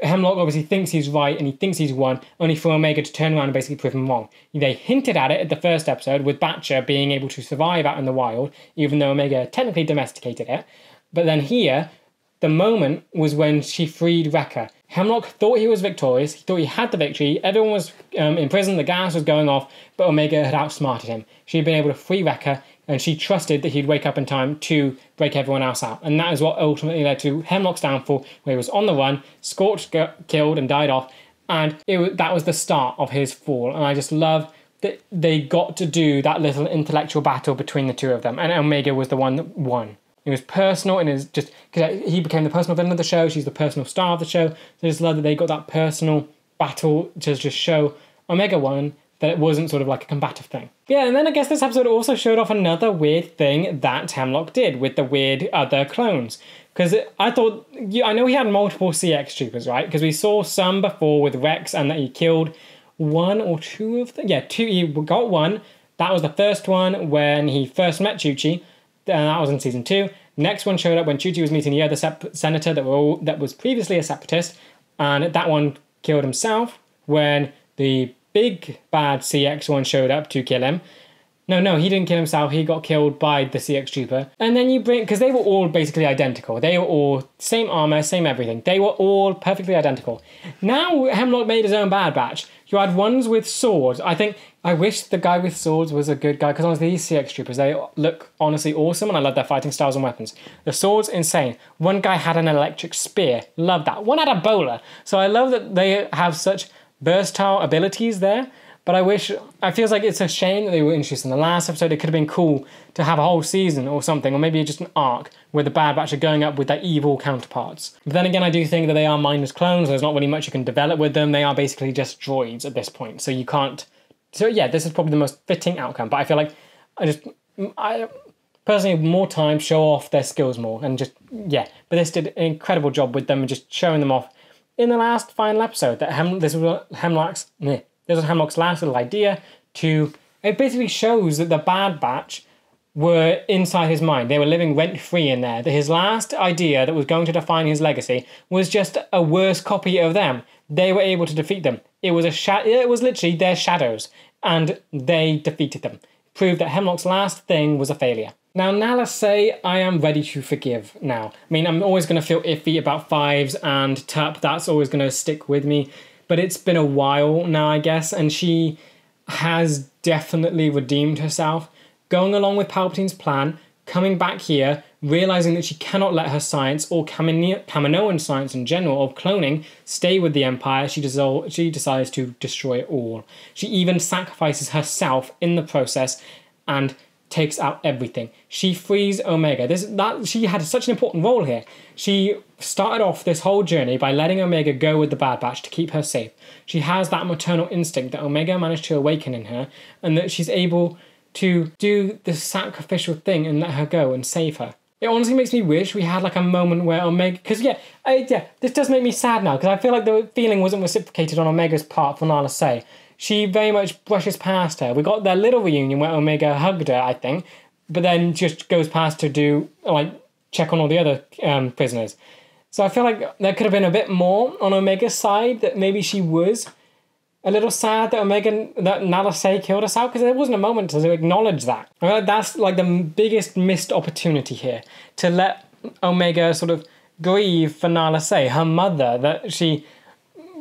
Hemlock obviously thinks he's right and he thinks he's won, only for Omega to turn around and basically prove him wrong. They hinted at it at the first episode with Batcher being able to survive out in the wild, even though Omega technically domesticated it. But then here, the moment was when she freed Wrecker. Hemlock thought he was victorious, he thought he had the victory, everyone was in prison, the gas was going off, but Omega had outsmarted him. She had been able to free Wrecker, and she trusted that he'd wake up in time to break everyone else out. And that is what ultimately led to Hemlock's downfall, where he was on the run, Scorch got killed and died off, and that was the start of his fall. And I just love that they got to do that little intellectual battle between the two of them, and Omega was the one that won. It was personal, and it's just because he became the personal villain of the show, she's the personal star of the show, so I just love that they got that personal battle to just show Omega won, that it wasn't sort of like a combative thing. Yeah, and then I guess this episode also showed off another weird thing that Hemlock did with the weird other clones. Because I thought, I know he had multiple CX troopers, right? Because we saw some before with Rex and that he killed one or two of them. Yeah, two, he got one. That was the first one when he first met Chuchi. That was in season 2. Next one showed up when Chuchi was meeting the other senator that was previously a separatist. And that one killed himself when the big bad CX one showed up to kill him. No, he didn't kill himself. He got killed by the CX Trooper. And then you bring... Because they were all basically identical. They were all same armor, same everything. They were all perfectly identical. Now Hemlock made his own Bad Batch. You had ones with swords. I wish the guy with swords was a good guy, because honestly, these CX Troopers, they look honestly awesome, and I love their fighting styles and weapons. The swords, insane. One guy had an electric spear. Love that. One had a bowler. So I love that they have such versatile abilities there. But I feel like it's a shame that they were introduced in the last episode. It could have been cool to have a whole season or something, or maybe just an arc where the Bad Batch are going up with their evil counterparts. But then again, I do think that they are mindless clones. There's not really much you can develop with them. They are basically just droids at this point. So you can't... So yeah, this is probably the most fitting outcome. But I feel like I personally, more time, show off their skills more. And just, yeah. But this did an incredible job with them and just showing them off in the last final episode. That this was Hemlock's last little idea to... It basically shows that the Bad Batch were inside his mind. They were living rent-free in there. That his last idea that was going to define his legacy was just a worse copy of them. They were able to defeat them. It was literally their shadows, and they defeated them. Proved that Hemlock's last thing was a failure. Now, Nala Se, I am ready to forgive now. I mean, I'm always going to feel iffy about Fives and Tup. That's always going to stick with me. But it's been a while now, I guess, and she has definitely redeemed herself. Going along with Palpatine's plan, coming back here, realising that she cannot let her science, or Kaminoan science in general, of cloning, stay with the Empire. She decides to destroy it all. She even sacrifices herself in the process and takes out everything. She frees Omega. She had such an important role here. She started off this whole journey by letting Omega go with the Bad Batch to keep her safe. She has that maternal instinct that Omega managed to awaken in her, and that she's able to do this sacrificial thing and let her go and save her. It honestly makes me wish we had like a moment where Omega... Because this does make me sad now, because I feel like the feeling wasn't reciprocated on Omega's part for Nala Se. She very much brushes past her. We got their little reunion where Omega hugged her, I think, but then just goes past to do, like, check on all the other prisoners. So I feel like there could have been a bit more on Omega's side, that maybe she was a little sad that Nala Se killed herself, because there wasn't a moment to acknowledge that. I feel like that's like the biggest missed opportunity here, to let Omega sort of grieve for Nala Se, her mother, that she,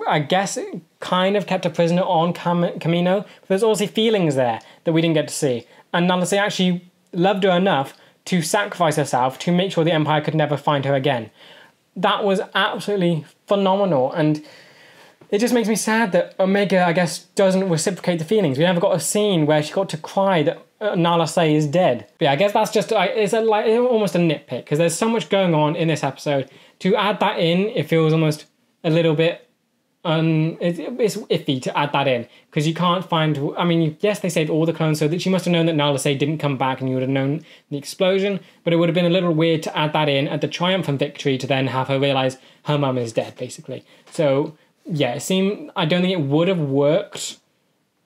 I guess, kind of kept a prisoner on Kamino. But there's also feelings there that we didn't get to see. And Nala Se actually loved her enough to sacrifice herself to make sure the Empire could never find her again. That was absolutely phenomenal, and it just makes me sad that Omega, I guess, doesn't reciprocate the feelings. We never got a scene where she got to cry that Nala Se is dead. But yeah, I guess that's just, it's almost a nitpick, because there's so much going on in this episode. To add that in, it feels almost a little bit, it's iffy to add that in, because you can't find, I mean, yes, they saved all the clones, so that she must have known that Nala Se didn't come back and you would have known the explosion, but it would have been a little weird to add that in at the triumphant victory to then have her realise her mum is dead, basically. So... yeah, I don't think it would have worked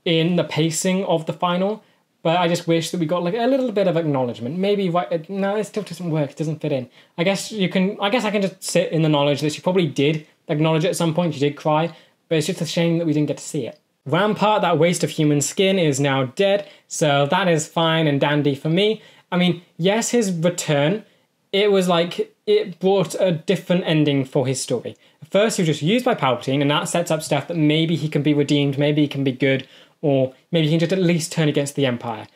in the pacing of the final, but I just wish that we got like a little bit of acknowledgement. Maybe, no, it still doesn't work, it doesn't fit in. I guess I can just sit in the knowledge that she probably did acknowledge it at some point, she did cry, but it's just a shame that we didn't get to see it. Rampart, that waste of human skin, is now dead, so that is fine and dandy for me. I mean, yes, his return, it was like, it brought a different ending for his story. First, he was just used by Palpatine, and that sets up stuff that maybe he can be redeemed, maybe he can be good, or maybe he can just at least turn against the Empire.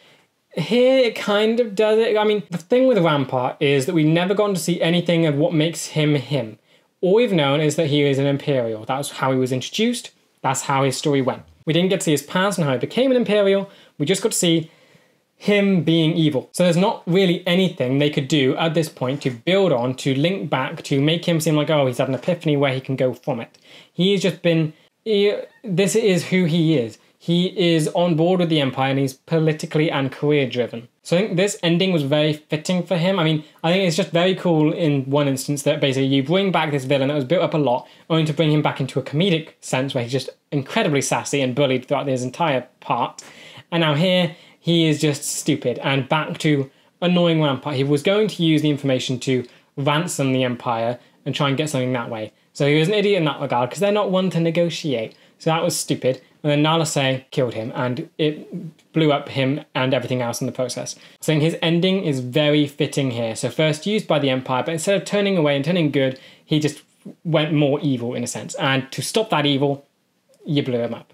Here, it kind of does it. I mean, the thing with Rampart is that we've never gotten to see anything of what makes him him. All we've known is that he is an Imperial. That's how he was introduced. That's how his story went. We didn't get to see his past and how he became an Imperial. We just got to see him being evil. So there's not really anything they could do at this point to build on, to link back, to make him seem like, oh, he's had an epiphany where he can go from it. He's just been... this is who he is. He is on board with the Empire, and he's politically and career driven. So I think this ending was very fitting for him. I mean, I think it's just very cool in one instance that basically you bring back this villain that was built up a lot, only to bring him back into a comedic sense where he's just incredibly sassy and bullied throughout his entire part. And now here, he is just stupid and back to annoying Rampart. He was going to use the information to ransom the Empire and try and get something that way. So he was an idiot in that regard, because they're not one to negotiate. So that was stupid. And then Nala Se killed him, and it blew up him and everything else in the process. So his ending is very fitting here. So first used by the Empire, but instead of turning away and turning good, he just went more evil in a sense. And to stop that evil, you blew him up.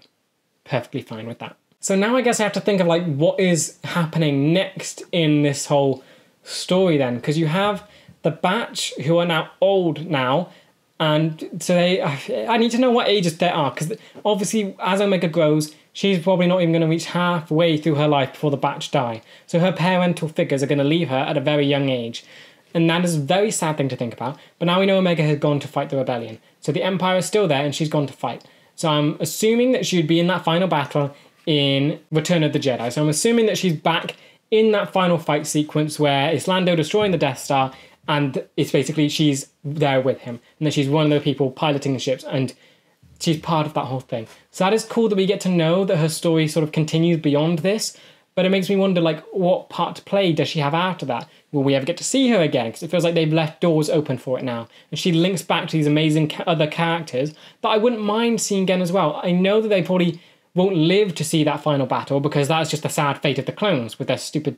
Perfectly fine with that. So now I guess I have to think of like what is happening next in this whole story then. Because you have the Batch who are now old now. And so I need to know what ages they are, because obviously as Omega grows, she's probably not even going to reach halfway through her life before the Batch die. So her parental figures are going to leave her at a very young age. And that is a very sad thing to think about. But now we know Omega has gone to fight the rebellion. So the Empire is still there and she's gone to fight. So I'm assuming that she'd be in that final battle in Return of the Jedi. So I'm assuming that she's back in that final fight sequence where it's Lando destroying the Death Star, and it's basically she's there with him. And then she's one of the people piloting the ships, and she's part of that whole thing. So that is cool that we get to know that her story sort of continues beyond this. But it makes me wonder, like, what part to play does she have after that? Will we ever get to see her again? Because it feels like they've left doors open for it now. And she links back to these amazing other characters that I wouldn't mind seeing again as well. I know that they probably won't live to see that final battle, because that's just the sad fate of the clones with their stupid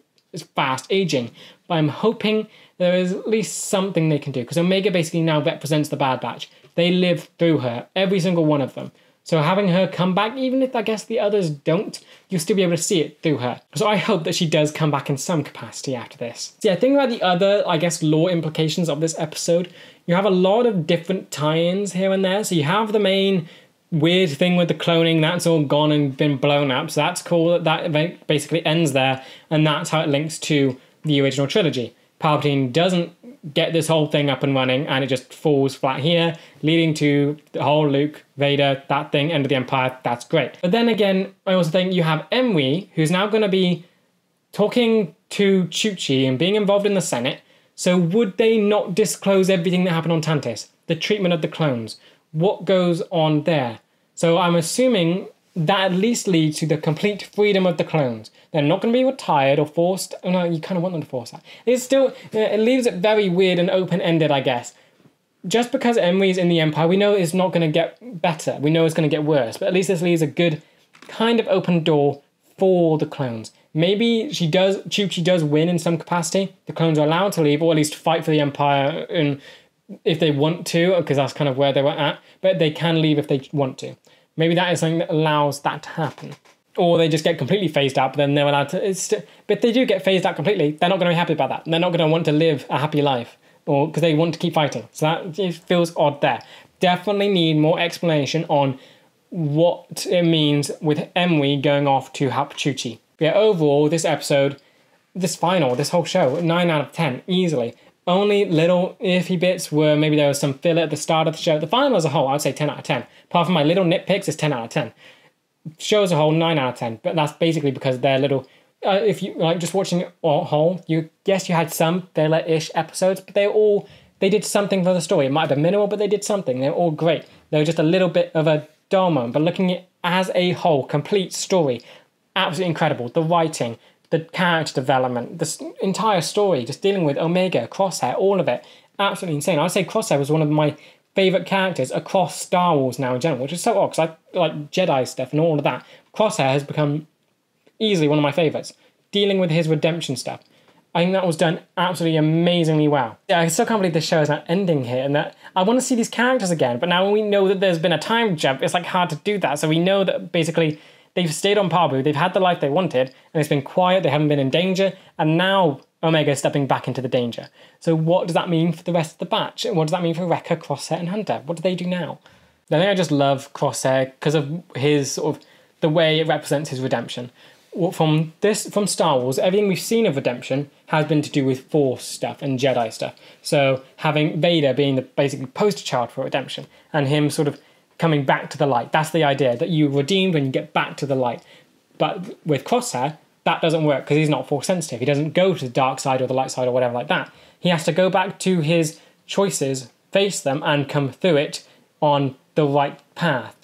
fast aging. But I'm hoping there is at least something they can do, because Omega basically now represents the Bad Batch. They live through her, every single one of them. So having her come back, even if I guess the others don't, you'll still be able to see it through her. So I hope that she does come back in some capacity after this. So yeah, think about the other, I guess, lore implications of this episode. You have a lot of different tie-ins here and there. So you have the main weird thing with the cloning, that's all gone and been blown up. So that's cool that that event basically ends there. And that's how it links to the original trilogy. Palpatine doesn't get this whole thing up and running, and it just falls flat here, leading to the whole Luke, Vader, that thing, end of the Empire. That's great. But then again, I also think you have Emwy, who's now going to be talking to Chuchi and being involved in the Senate. So would they not disclose everything that happened on Tantis? The treatment of the clones? What goes on there? So I'm assuming that at least leads to the complete freedom of the clones. They're not going to be retired or forced. Oh no, you kind of want them to force that. It's still, it leaves it very weird and open-ended, I guess. Just because Emwy's in the Empire, we know it's not going to get better. We know it's going to get worse. But at least this leaves a good kind of open door for the clones. Maybe Chuchi does win in some capacity. The clones are allowed to leave, or at least fight for the Empire if they want to, because that's kind of where they were at. But they can leave if they want to. Maybe that is something that allows that to happen. Or they just get completely phased out, but then they're allowed to... but if they do get phased out completely, they're not going to be happy about that. They're not going to want to live a happy life, or because they want to keep fighting. So that it feels odd there. Definitely need more explanation on what it means with Emwy going off to help Chuchi. But yeah, overall, this episode, this whole show, 9 out of 10, easily. Only little iffy bits were maybe there was some filler at the start of the show. The final as a whole, I would say 10 out of 10. Apart from my little nitpicks, it's 10 out of 10. Show as a whole, 9 out of 10. But that's basically because they're little... if you like just watching it all whole, you had some filler-ish episodes, but they did something for the story. It might have been minimal, but they did something. They're all great. They were just a little bit of a dull moment. But looking at it as a whole, complete story, absolutely incredible. The writing, the character development, the entire story, just dealing with Omega, Crosshair, all of it, absolutely insane. I would say Crosshair was one of my favourite characters across Star Wars now in general, which is so odd, because I like Jedi stuff and all of that. Crosshair has become easily one of my favourites. Dealing with his redemption stuff, I think that was done absolutely amazingly well. Yeah, I still can't believe this show is not ending here, and that I want to see these characters again, but now we know that there's been a time jump, it's like hard to do that. So we know that basically they've stayed on Pabu, they've had the life they wanted, and it's been quiet, they haven't been in danger, and now Omega is stepping back into the danger. So what does that mean for the rest of the batch? What does that mean for Wrecker, Crosshair, and Hunter? What do they do now? I think I just love Crosshair because of his sort of the way it represents his redemption. From Star Wars, everything we've seen of redemption has been to do with Force stuff and Jedi stuff. So having Vader being the basically poster child for redemption, and him sort of coming back to the light. That's the idea, that you redeemed when you get back to the light. But with Crosshair, that doesn't work because he's not Force sensitive. He doesn't go to the dark side or the light side or whatever like that. He has to go back to his choices, face them, and come through it on the right path.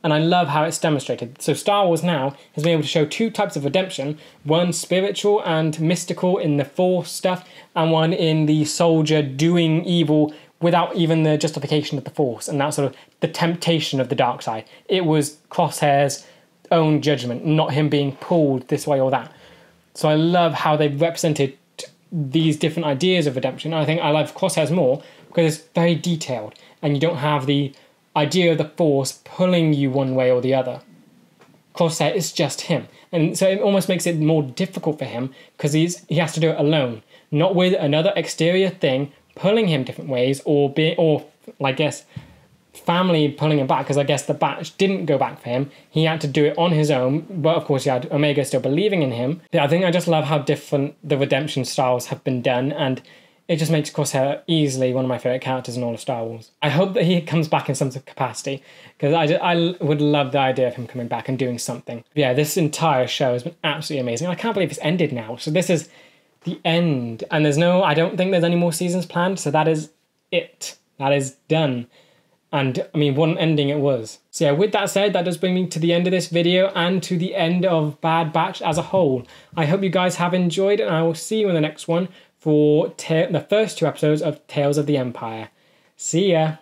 And I love how it's demonstrated. So Star Wars now has been able to show two types of redemption. One spiritual and mystical in the Force stuff, and one in the soldier doing evil without even the justification of the Force and that sort of the temptation of the dark side. It was Crosshair's own judgment, not him being pulled this way or that. So I love how they've represented these different ideas of redemption. I think I love Crosshairs more because it's very detailed and you don't have the idea of the Force pulling you one way or the other. Crosshair is just him. And so it almost makes it more difficult for him because he has to do it alone, not with another exterior thing pulling him different ways or I guess family pulling him back, because I guess the batch didn't go back for him. He had to do it on his own, but of course he had Omega still believing in him. But I think I just love how different the redemption styles have been done, and it just makes Crosshair easily one of my favourite characters in all of Star Wars. I hope that he comes back in some sort of capacity, because I would love the idea of him coming back and doing something. Yeah, this entire show has been absolutely amazing. I can't believe it's ended now. So this is the end, and I don't think there's any more seasons planned, so that is it. That is done. And, I mean, what an ending it was. So yeah, with that said, that does bring me to the end of this video and to the end of Bad Batch as a whole. I hope you guys have enjoyed, and I will see you in the next one for the first 2 episodes of Tales of the Empire. See ya!